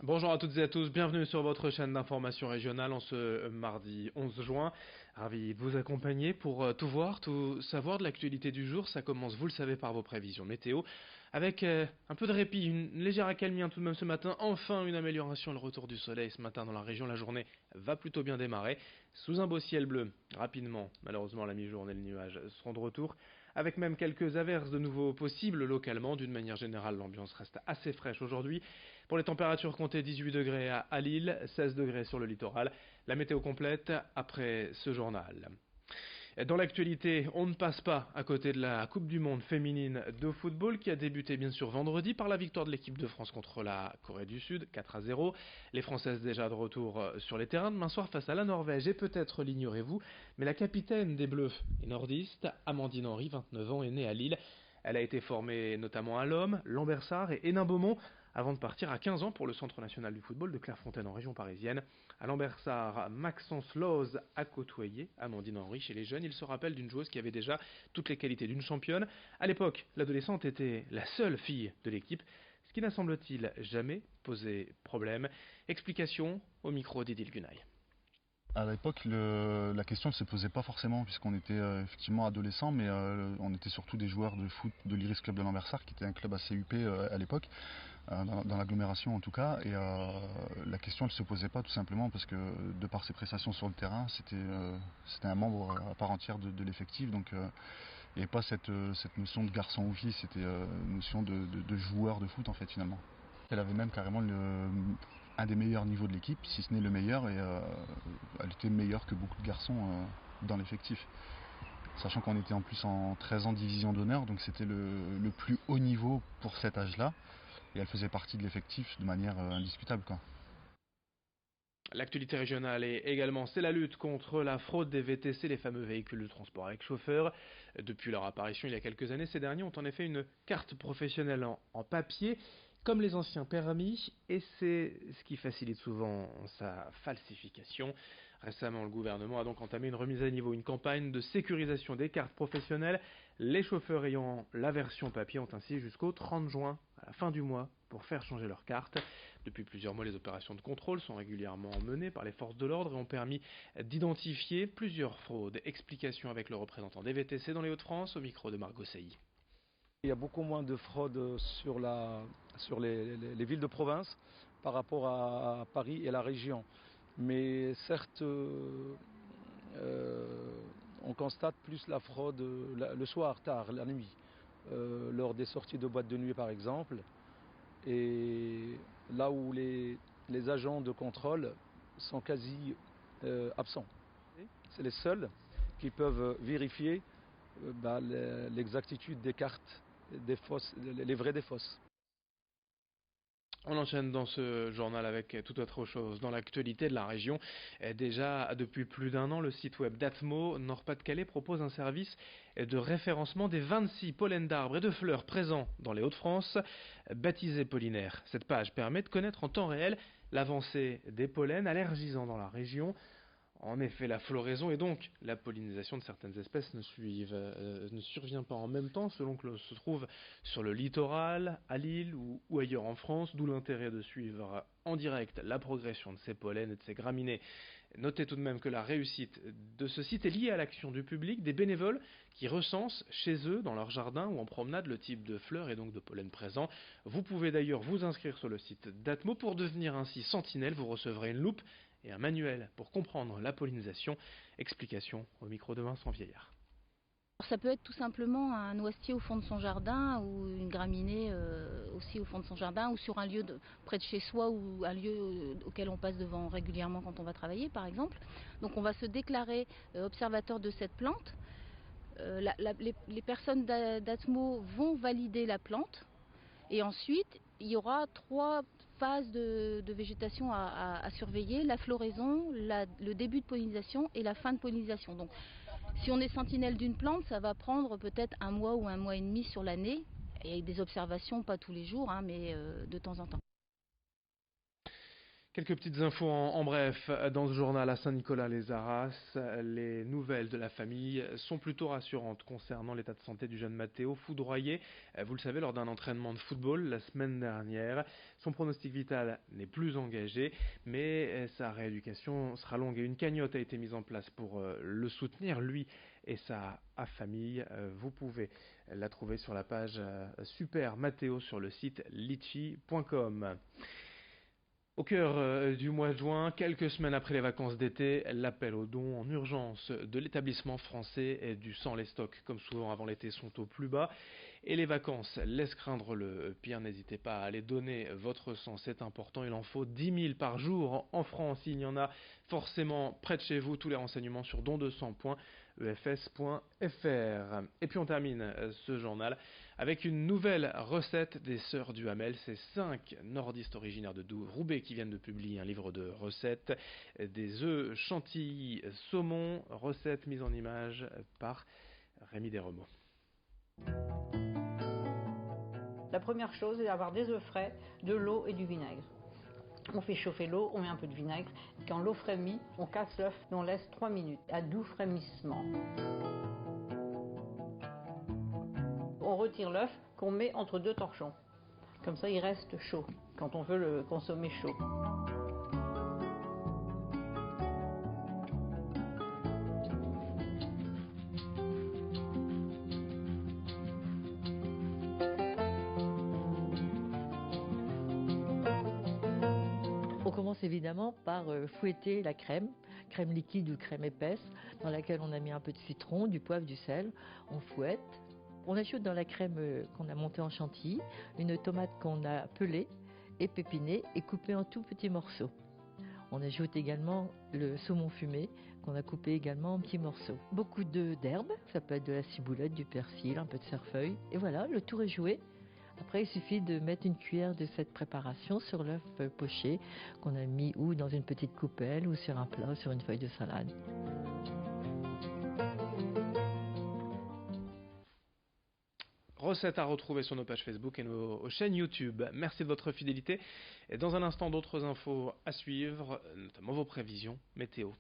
Bonjour à toutes et à tous, bienvenue sur votre chaîne d'information régionale en ce mardi 11 juin. Ravi de vous accompagner pour tout voir, tout savoir de l'actualité du jour. Ça commence, vous le savez, par vos prévisions météo. Avec un peu de répit, une légère accalmie tout de même ce matin. Enfin une amélioration, le retour du soleil ce matin dans la région. La journée va plutôt bien démarrer. Sous un beau ciel bleu, rapidement, malheureusement la mi-journée, les nuages seront de retour. Avec même quelques averses de nouveau possibles localement. D'une manière générale, l'ambiance reste assez fraîche aujourd'hui. Pour les températures, comptez 18 degrés à Lille, 16 degrés sur le littoral. La météo complète après ce journal. Dans l'actualité, on ne passe pas à côté de la Coupe du Monde féminine de football qui a débuté bien sûr vendredi par la victoire de l'équipe de France contre la Corée du Sud, 4-0. Les Françaises déjà de retour sur les terrains demain soir face à la Norvège et peut-être l'ignorez-vous, mais la capitaine des Bleus est nordiste, Amandine Henry, 29 ans, est née à Lille. Elle a été formée notamment à l'Homme, Lambersart et Hénin-Beaumont avant de partir à 15 ans pour le Centre national du football de Clairefontaine en région parisienne. À Lambersart, Maxence Loz a côtoyé Amandine Henry chez les jeunes. Il se rappelle d'une joueuse qui avait déjà toutes les qualités d'une championne. À l'époque, l'adolescente était la seule fille de l'équipe, ce qui n'a semble-t-il jamais posé problème. Explication au micro d'Edil Gunay. À l'époque, la question ne se posait pas forcément, puisqu'on était effectivement adolescents, mais on était surtout des joueurs de foot de l'Iris Club de Lambersart, qui était un club assez huppé à l'époque, dans l'agglomération en tout cas, et la question ne se posait pas tout simplement parce que de par ses prestations sur le terrain, c'était un membre à part entière de l'effectif, donc il n'y avait pas cette notion de garçon ou fille, c'était une notion de joueur de foot en fait finalement. Elle avait même carrément un des meilleurs niveaux de l'équipe, si ce n'est le meilleur, et elle était meilleure que beaucoup de garçons dans l'effectif. Sachant qu'on était en plus en 13 ans division d'honneur, donc c'était le plus haut niveau pour cet âge-là, et elle faisait partie de l'effectif de manière indiscutable, quoi. L'actualité régionale est également, c'est la lutte contre la fraude des VTC, les fameux véhicules de transport avec chauffeur. Depuis leur apparition il y a quelques années, ces derniers ont en effet une carte professionnelle en papier, comme les anciens permis, et c'est ce qui facilite souvent sa falsification. Récemment, le gouvernement a donc entamé une remise à niveau, une campagne de sécurisation des cartes professionnelles. Les chauffeurs ayant la version papier ont ainsi jusqu'au 30 juin, à la fin du mois, pour faire changer leur carte. Depuis plusieurs mois, les opérations de contrôle sont régulièrement menées par les forces de l'ordre et ont permis d'identifier plusieurs fraudes. Explication avec le représentant des VTC dans les Hauts-de-France, au micro de Margot Sailly. Il y a beaucoup moins de fraude sur les villes de province par rapport à Paris et la région. Mais certes, on constate plus la fraude le soir, tard, la nuit, lors des sorties de boîtes de nuit par exemple. Et là où les agents de contrôle sont quasi absents. C'est les seuls qui peuvent vérifier l'exactitude des cartes, des fausses, les vraies des fausses. On enchaîne dans ce journal avec toute autre chose. Dans l'actualité de la région, déjà depuis plus d'un an, le site web d'Atmo Nord-Pas-de-Calais propose un service de référencement des 26 pollens d'arbres et de fleurs présents dans les Hauts-de-France, baptisés pollinaires. Cette page permet de connaître en temps réel l'avancée des pollens allergisants dans la région. En effet, la floraison et donc la pollinisation de certaines espèces ne survient pas en même temps selon que l'on se trouve sur le littoral, à Lille ou ailleurs en France, d'où l'intérêt de suivre en direct la progression de ces pollens et de ces graminées. Notez tout de même que la réussite de ce site est liée à l'action du public, des bénévoles qui recensent chez eux, dans leur jardin ou en promenade, le type de fleurs et donc de pollen présents. Vous pouvez d'ailleurs vous inscrire sur le site d'Atmo pour devenir ainsi sentinelle. Vous recevrez une loupe et un manuel pour comprendre la pollinisation. Explication au micro de Vincent Vieillard. Ça peut être tout simplement un noisetier au fond de son jardin ou une graminée aussi au fond de son jardin ou sur un lieu près de chez soi ou un lieu auquel on passe devant régulièrement quand on va travailler par exemple. Donc on va se déclarer observateur de cette plante. Les personnes d'Atmo vont valider la plante et ensuite il y aura 3 phases de végétation à surveiller, la floraison, le début de pollinisation et la fin de pollinisation. Donc, si on est sentinelle d'une plante, ça va prendre peut-être un mois ou un mois et demi sur l'année, et avec des observations, pas tous les jours, mais de temps en temps. Quelques petites infos en bref. Dans ce journal à Saint-Nicolas-les-Arras, les nouvelles de la famille sont plutôt rassurantes concernant l'état de santé du jeune Matteo, foudroyé, vous le savez, lors d'un entraînement de football la semaine dernière. Son pronostic vital n'est plus engagé, mais sa rééducation sera longue et une cagnotte a été mise en place pour le soutenir, lui et sa famille. Vous pouvez la trouver sur la page Super Matteo sur le site litchi.com. Au cœur du mois de juin, quelques semaines après les vacances d'été, l'appel aux dons en urgence de l'établissement français du sang. Les stocks, comme souvent avant l'été, sont au plus bas et les vacances laissent craindre le pire. N'hésitez pas à aller donner votre sang, c'est important. Il en faut 10 000 par jour en France. Il y en a forcément près de chez vous. Tous les renseignements sur don200.efs.fr. Et puis on termine ce journal avec une nouvelle recette des Sœurs du Hamel. Ces 5 nordistes originaires de Roubaix qui viennent de publier un livre de recettes. Des œufs chantilly saumon, recette mise en image par Rémi Desremeaux. La première chose est d'avoir des œufs frais, de l'eau et du vinaigre. On fait chauffer l'eau, on met un peu de vinaigre. Quand l'eau frémit, on casse l'œuf et on laisse 3 minutes à doux frémissement. On retire l'œuf qu'on met entre 2 torchons. Comme ça, il reste chaud quand on veut le consommer chaud. On commence évidemment par fouetter la crème liquide ou crème épaisse, dans laquelle on a mis un peu de citron, du poivre, du sel. On fouette. On ajoute dans la crème qu'on a montée en chantilly une tomate qu'on a pelée, épépinée et coupée en tout petits morceaux. On ajoute également le saumon fumé qu'on a coupé également en petits morceaux. Beaucoup d'herbes, ça peut être de la ciboulette, du persil, un peu de cerfeuil. Et voilà, le tour est joué. Après, il suffit de mettre une cuillère de cette préparation sur l'œuf poché qu'on a mis ou dans une petite coupelle ou sur un plat ou sur une feuille de salade. Recettes à retrouver sur nos pages Facebook et nos chaînes YouTube. Merci de votre fidélité. Et dans un instant, d'autres infos à suivre, notamment vos prévisions météo.